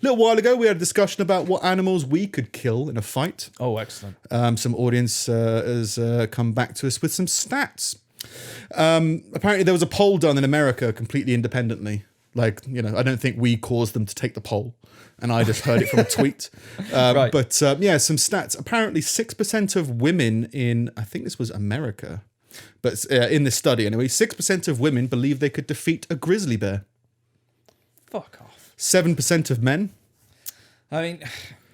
little while ago, we had a discussion about what animals we could kill in a fight. Oh, excellent. Some audience has come back to us with some stats. Apparently, there was a poll done in America completely independently. Like, you know, I don't think we caused them to take the poll. And I just heard it from a tweet. Right. But yeah, some stats. Apparently, 6% of women in, I think this was America, but in this study anyway, 6% of women believe they could defeat a grizzly bear. Fuck off. 7% of men. I mean,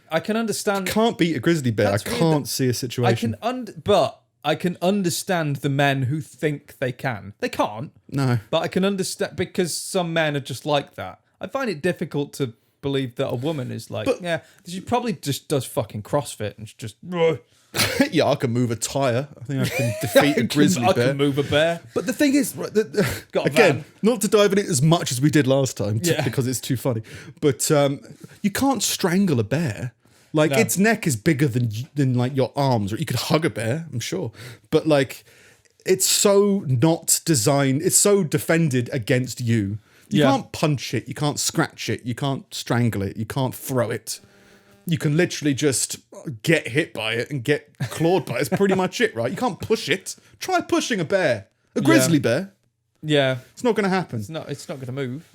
I can understand. Can't beat a grizzly bear. That's I weird can't see a situation. But I can understand the men who think they can. They can't. No. But I can understand because some men are just like that. I find it difficult to believe that a woman is like, yeah, she probably just does fucking CrossFit and just. Yeah, I can move a tire. I think I can defeat a grizzly bear. I can move a bear. But the thing is, right, Got a again, van. not to dive in it as much as we did last time, Yeah. because it's too funny. But you can't strangle a bear. Like, No. its neck is bigger than like your arms, or you could hug a bear, I'm sure. But like, it's so not designed. It's so defended against you. You Yeah. can't punch it. You can't scratch it. You can't strangle it. You can't throw it. You can literally just get hit by it and get clawed by it. It's pretty much it, right? You can't push it. Try pushing a bear. A grizzly bear. Yeah, It's not going to happen. it's not going to move.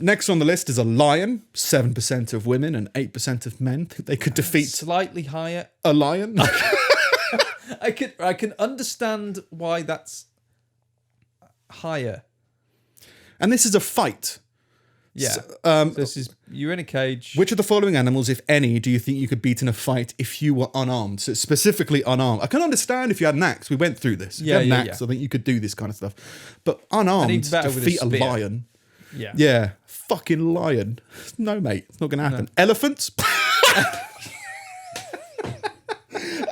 Next on the list is a lion. 7% of women and 8% of men think they could defeat Slightly higher. a lion. I can understand why that's higher. And this is a fight. Yeah. So, This is you're in a cage. which of the following animals, if any, do you think you could beat in a fight if you were unarmed? So specifically unarmed. I can understand if you had an axe. We went through this. If you Yeah, had an yeah, axe, yeah. I think you could do this kind of stuff. But unarmed, even better with a defeat a spear. lion. Yeah. Yeah, fucking lion. No, mate, it's not going to happen. Elephants.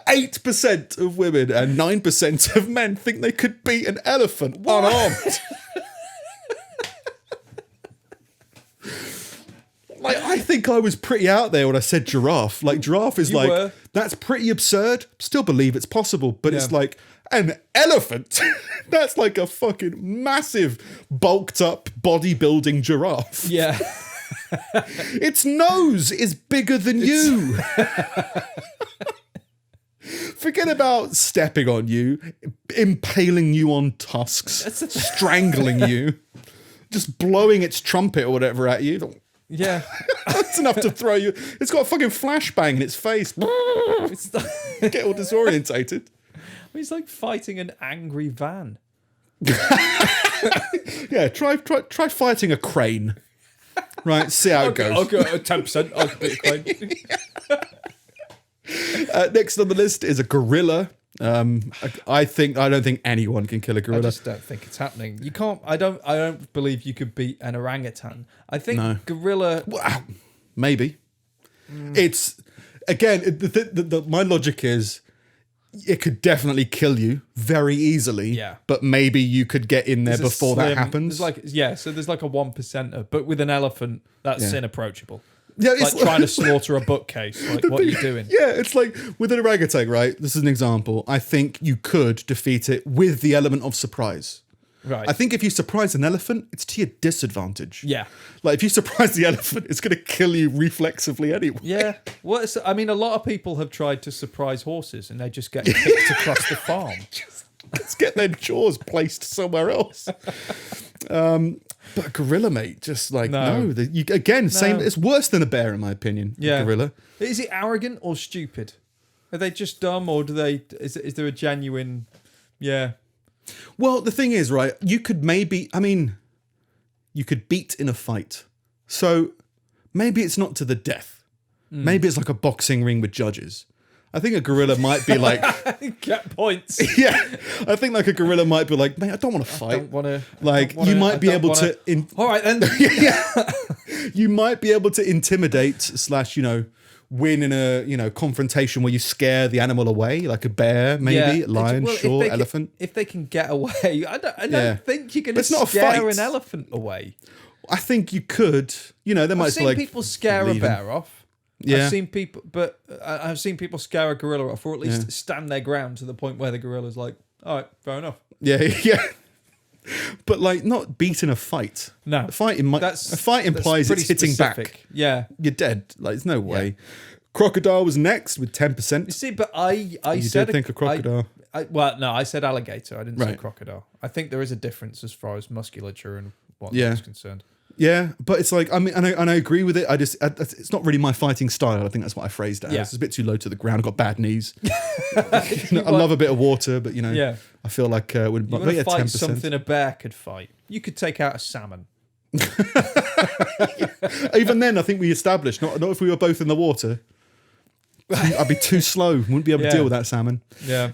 8% of women and 9% of men think they could beat an elephant unarmed. Like, I think I was pretty out there when I said giraffe. Like, giraffe is You like, were. that's pretty absurd. Still believe it's possible, but it's Yeah. like an elephant. That's like a fucking massive, bulked up bodybuilding giraffe. Yeah. Its nose is bigger than you. Forget about stepping on you, impaling you on tusks, strangling you, just blowing its trumpet or whatever at you. Yeah. That's enough to throw you. It's got a fucking flashbang in its face. It's like, Get all disorientated. it's like fighting an angry van. Yeah, try fighting a crane. Right, see how it goes. I'll go 10%. I'll beat a crane. Next on the list is a gorilla. I don't think anyone can kill a I gorilla. just don't think it's happening. You can't. I don't believe you could beat an orangutan. I think No. gorilla. Wow, maybe. It's again. My logic is, it could definitely kill you very easily. Yeah. But maybe you could get in there there's a before that slim- happens. So there's like a 1%er, but with an elephant, that's Yeah. inapproachable. Yeah, It's like trying to slaughter a bookcase. Like, what are you doing? Yeah, it's like with an orangutan, right? This is an example. I think you could defeat it with the element of surprise. Right. I think if you surprise an elephant, it's to your disadvantage. Yeah. Like, if you surprise the elephant, it's going to kill you reflexively anyway. Yeah. I mean, a lot of people have tried to surprise horses and they just get kicked across the farm. Let's get their jaws placed somewhere else. But a gorilla, mate, just like, No. same. It's worse than a bear, in my opinion. Yeah. A gorilla. Is it arrogant or stupid? Are they just dumb or is there a genuine... Yeah. Well, the thing is, right, you could beat in a fight. So maybe it's not to the death. Maybe it's like a boxing ring with judges. I think a gorilla might be like... Get points. Yeah, I think like a gorilla might be like, mate, I don't want to fight. Don't want to... Like, you might be able to... All right, then. You might be able to intimidate / win in a confrontation where you scare the animal away, like a bear, maybe, lion, sure, elephant. If they can get away, I don't think you're going to it's not a scare fight. an elephant away. I think you could. There might I've seen people scare a bear off. Yeah. I've seen people scare a gorilla off, or at least stand their ground to the point where the gorilla's like, all right, fair enough. Yeah, yeah. But like not beating a fight. No. A fight implies pretty it's hitting specific. back. Yeah. You're dead. Like there's no way. Crocodile was next with 10%. You see, but I You said did think a crocodile. I said alligator. I didn't say Right. crocodile. I think there is a difference as far as musculature and whatnot Yeah. is concerned. Yeah, but it's like, I mean, and I agree with it. It's not really my fighting style. I think that's what I phrased it as. Yeah. It's a bit too low to the ground. I've got bad knees. I love a bit of water, but Yeah. I feel like You want to fight 10%. something a bear could fight. You could take out a salmon. Even then, I think we established, not if we were both in the water. I'd be too slow. Wouldn't be able to deal with that salmon. Yeah.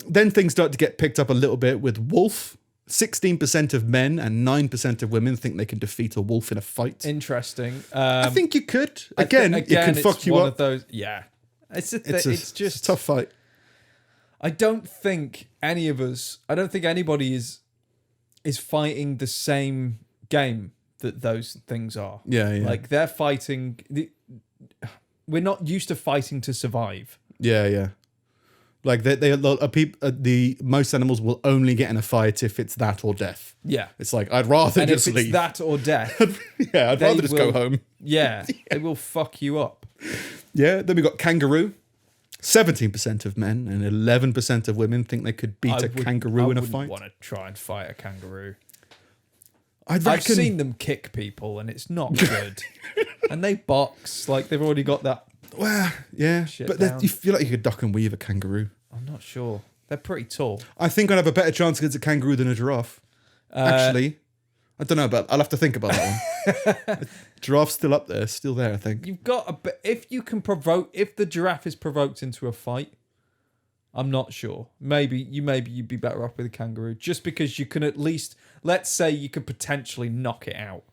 Then things start to get picked up a little bit with wolf. 16% of men and 9% of women think they can defeat a wolf in a fight. Interesting. I think you could. Again, it can fuck you one up. Of those, yeah. It's just a tough fight. I don't think anybody is fighting the same game that those things are. Yeah, yeah. Like they're fighting. We're not used to fighting to survive. Yeah, yeah. Like the most animals will only get in a fight if it's that or death. Yeah. It's like I'd rather just if leave. It's that or death. Yeah, I'd rather just go home. Yeah, it will fuck you up. Yeah. Then we got kangaroo. 17% of men and 11% of women think they could beat a kangaroo in a fight. I want to try and fight a kangaroo. I've seen them kick people and it's not good. And they box like they've already got that. Well, yeah, but you feel like you could duck and weave a kangaroo. I'm not sure. They're pretty tall. I think I'd have a better chance against a kangaroo than a giraffe. Actually, I don't know, but I'll have to think about that one. Giraffe's still up there, still there. I think you've got if the giraffe is provoked into a fight. I'm not sure. Maybe you'd be better off with a kangaroo, just because you can at least, let's say, you could potentially knock it out.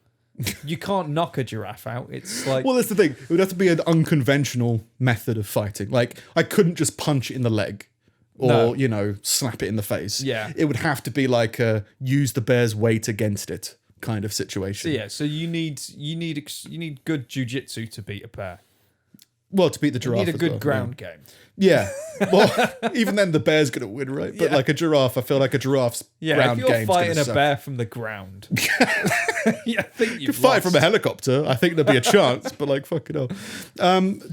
You can't knock a giraffe out. It's like, well, that's the thing. It would have to be an unconventional method of fighting. Like I couldn't just punch it in the leg, or slap it in the face. Yeah, it would have to be like a use the bear's weight against it kind of situation. So you need good jiu-jitsu to beat a bear. Well, to beat the giraffe, you need a good ground game. Yeah. Well, even then the bear's going to win, right? But like a giraffe, I feel like a giraffe's ground game. If you're fighting a bear from the ground, I think you could fight from a helicopter. I think there'd be a chance, but like, fuck it up.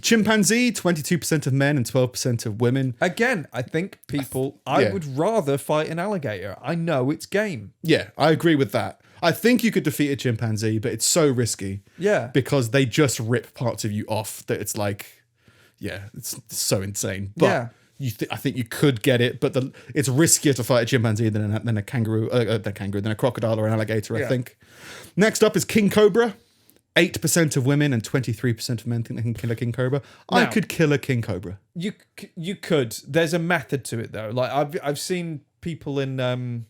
Chimpanzee, 22% of men and 12% of women. Again, I think I would rather fight an alligator. I know it's game. Yeah, I agree with that. I think you could defeat a chimpanzee, but it's so risky. Yeah. Because they just rip parts of you off that it's like, yeah, it's so insane. But I think you could get it, but it's riskier to fight a chimpanzee than a kangaroo, than a crocodile or an alligator, I think. Next up is king cobra. 8% of women and 23% of men think they can kill a king cobra. Now, I could kill a king cobra. You could. There's a method to it though. Like I've seen people in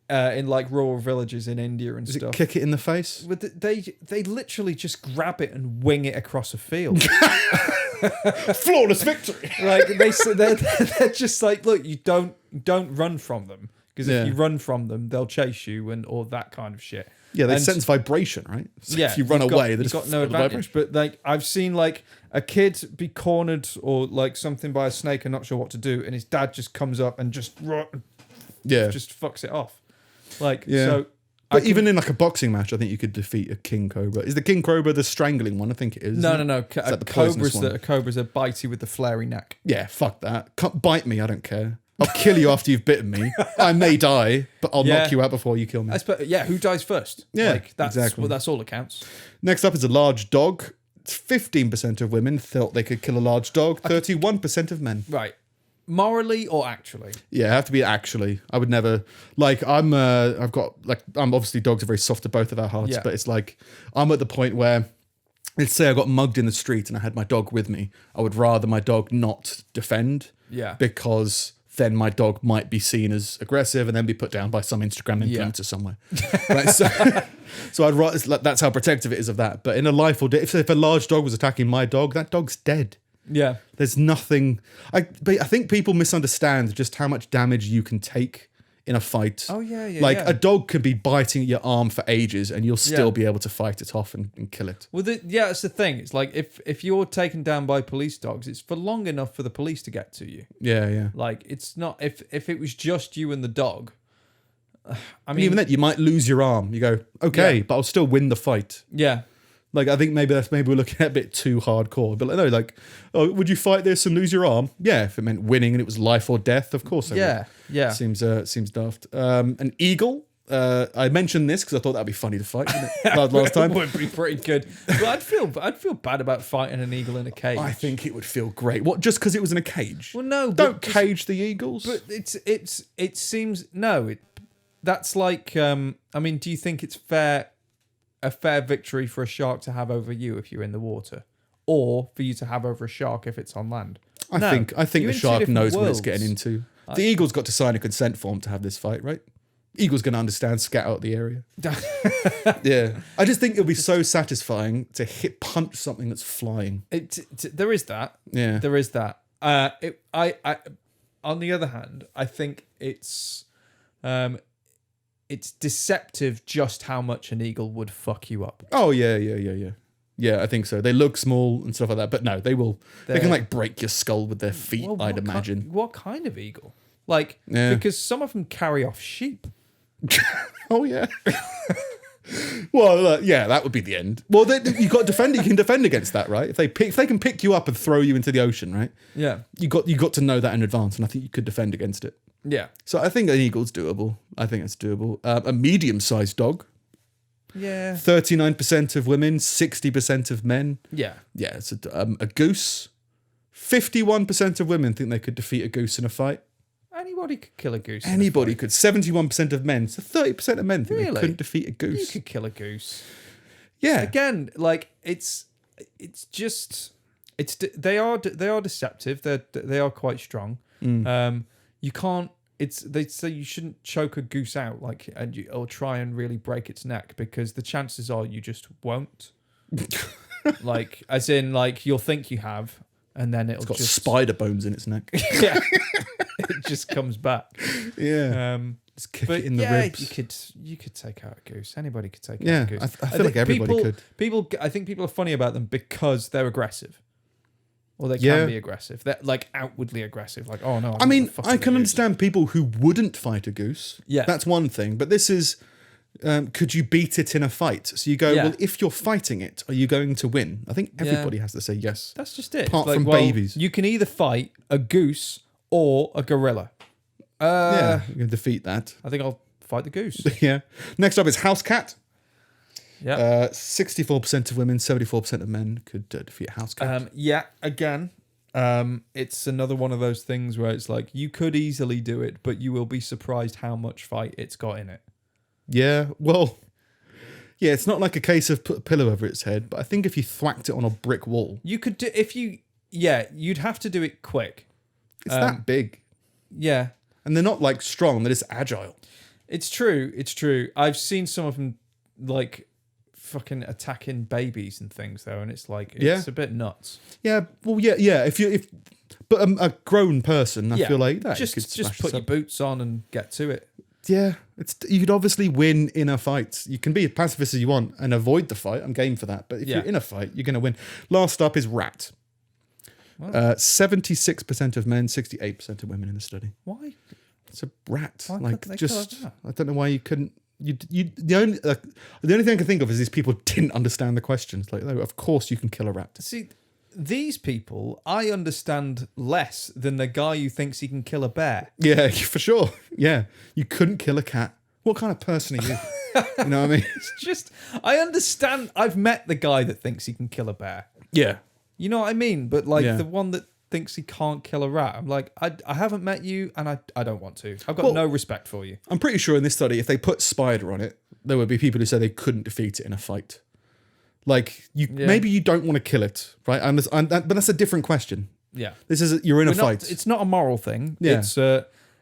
like rural villages in India and stuff. Kick it in the face? But they literally just grab it and wing it across a field. Flawless victory. Like they're just like, look, you don't run from them, because if you run from them, they'll chase you or that kind of shit. Yeah, they sense vibration, right? So if you run away, they've got no advantage. But like I've seen like a kid be cornered or like something by a snake and not sure what to do, and his dad just comes up and just fucks it off. Like so. But even in like a boxing match, I think you could defeat a king cobra. Is the king cobra the strangling one? I think it is. No. A cobra's a bitey with the flary neck. Yeah, fuck that. Can't bite me. I don't care. I'll kill you after you've bitten me. I may die, but I'll knock you out before you kill me. Who dies first? Yeah, exactly. Well, that's all that counts. Next up is a large dog. 15% of women thought they could kill a large dog. 31% of men. Right. Morally or actually? Yeah, it have to be actually. I would never I'm obviously dogs are very soft to both of our hearts, but it's like I'm at the point where, let's say I got mugged in the street and I had my dog with me. I would rather my dog not defend. Yeah. Because then my dog might be seen as aggressive and then be put down by some Instagram influencer somewhere. Right, so I'd rather, that's how protective it is of that. But in a life or death, if a large dog was attacking my dog, that dog's dead. Yeah. There's nothing. I think people misunderstand just how much damage you can take in a fight. Oh, yeah. A dog can be biting at your arm for ages and you'll still be able to fight it off and kill it. Well, that's the thing. It's like if you're taken down by police dogs, it's for long enough for the police to get to you. Yeah. Like, it's not... If it was just you and the dog, I And mean, even then, you might lose your arm. You go, okay, Yeah. but I'll still win the fight. yeah, Like, I think maybe we're looking at a bit too hardcore. But no, like, oh, would you fight this and lose your arm? Yeah, if it meant winning and it was life or death, of course I would. yeah. Seems daft. An eagle. I mentioned this because I thought that'd be funny to fight, wouldn't it? Last time. It would be pretty good. But I'd feel bad about fighting an eagle in a cage. I think it would feel great. What? Just because it was in a cage? Well, no, Don't cage the eagles. But it seems no. That's like. I mean, do you think it's a fair victory for a shark to have over you if you're in the water, or for you to have over a shark if it's on land? I think You're the in two shark different knows what it's worlds. getting into. The eagle's got to sign a consent form to have this fight, right? Eagle's going to understand, scat out the area. Yeah. I just think it'll be so satisfying to punch something that's flying. There is that. Yeah. There is that. On the other hand, I think it's deceptive just how much an eagle would fuck you up. Oh, yeah. Yeah, I think so. They look small and stuff like that, but no, they will. They can like break your skull with their feet, Well, I'd imagine. What kind of eagle? Like, Yeah. because some of them carry off sheep. Oh, yeah. Well, yeah, that would be the end. Well, you got to defend. You can defend against that, right? If they can pick you up and throw you into the ocean, right? Yeah. You got to know that in advance, and I think you could defend against it. Yeah. So I think an eagle's doable. I think it's doable. A medium-sized dog. Yeah. 39% of women, 60% of men. Yeah. Yeah, it's a goose. 51% of women think they could defeat a goose in a fight. Anybody could kill a goose. Anybody could. 71% of men. So 30% of men think they Really? couldn't defeat a You goose. could kill a goose. Yeah. Again, like they are deceptive. They are quite strong. You can't. They say you shouldn't choke a goose out or try and really break its neck because the chances are you just won't. Like as in like you'll think you have and then It's got just spider bones in its neck. yeah. It just comes back. Yeah. Just kick But it in the yeah, ribs. you could take out a goose. Anybody could take Yeah, out a goose. I feel like everybody could. I think people are funny about them because they're aggressive. Or they Yeah. can be aggressive. They're like outwardly aggressive. Like, oh no. I mean, fucking I can goose. understand people who wouldn't fight a goose. Yeah. That's one thing. But this is, could you beat it in a fight? So you go, Yeah. well, if you're fighting it, are you going to win? I think everybody has to say yes. That's just it. Apart It's from well, babies. You can either fight a goose or a gorilla. Yeah, you can defeat that. I think I'll fight the goose. Yeah. Next up is house cat. Yeah. 64% of women, 74% of men could defeat a house cat. Yeah, again, it's another one of those things where it's like you could easily do it, but you will be surprised how much fight it's got in it. Yeah, well, yeah, it's not like a case of put a pillow over its head, but I think if you thwacked it on a brick wall, You could do you'd have to do it quick. it's that big. Yeah, And they're not like strong, they're just agile. it's true. It's true. I've seen some of them like fucking attacking babies and things though, and it's like it's a bit nuts. Yeah, well, yeah. But a grown person, I feel like that. Just put your boots on and get to it. Yeah, you could obviously win in a fight. You can be as pacifist as you want and avoid the fight. I'm game for that. But if you're in a fight, you're going to win. Last up is rat. 76% of men, 68% of women in the study. Why? It's a rat. Why Like couldn't they just, kill a rat? I don't know why you couldn't. The only thing I can think of is these people didn't understand the questions. Like, oh, of course you can kill a rat. See, these people, I understand less than the guy who thinks he can kill a bear. Yeah, for sure. Yeah, you couldn't kill a cat. What kind of person are you? You know what I mean? It's just, I understand. I've met the guy that thinks he can kill a bear. Yeah. You know what I mean? But like Yeah. the one that thinks he can't kill a rat, I'm like, I haven't met you and I don't want to. I've got no respect for you. I'm pretty sure in this study, if they put spider on it, there would be people who say they couldn't defeat it in a fight. Like, maybe you don't want to kill it, right? But that's a different question. Yeah. This is you're in a fight. It's not a moral thing. Yeah.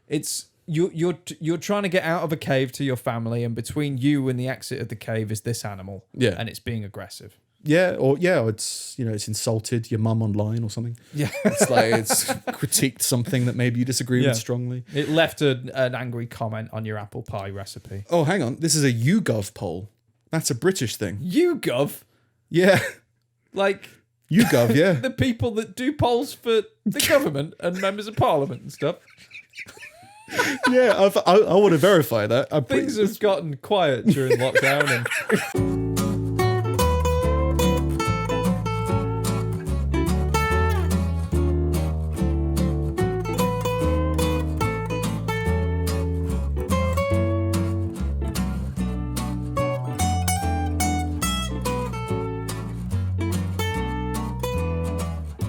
It's you're trying to get out of a cave to your family, and between you and the exit of the cave is this animal. Yeah. And it's being aggressive. or it's it's insulted your mum online or something. Yeah. It's like it's critiqued something that maybe you disagree with strongly. It left an angry comment on your apple pie recipe. Oh, hang on. This is a YouGov poll. That's a British thing. YouGov? Yeah. Like YouGov, yeah. the people that do polls for the government and members of parliament and stuff. Yeah, I want to verify that. Things have gotten quiet during lockdown, and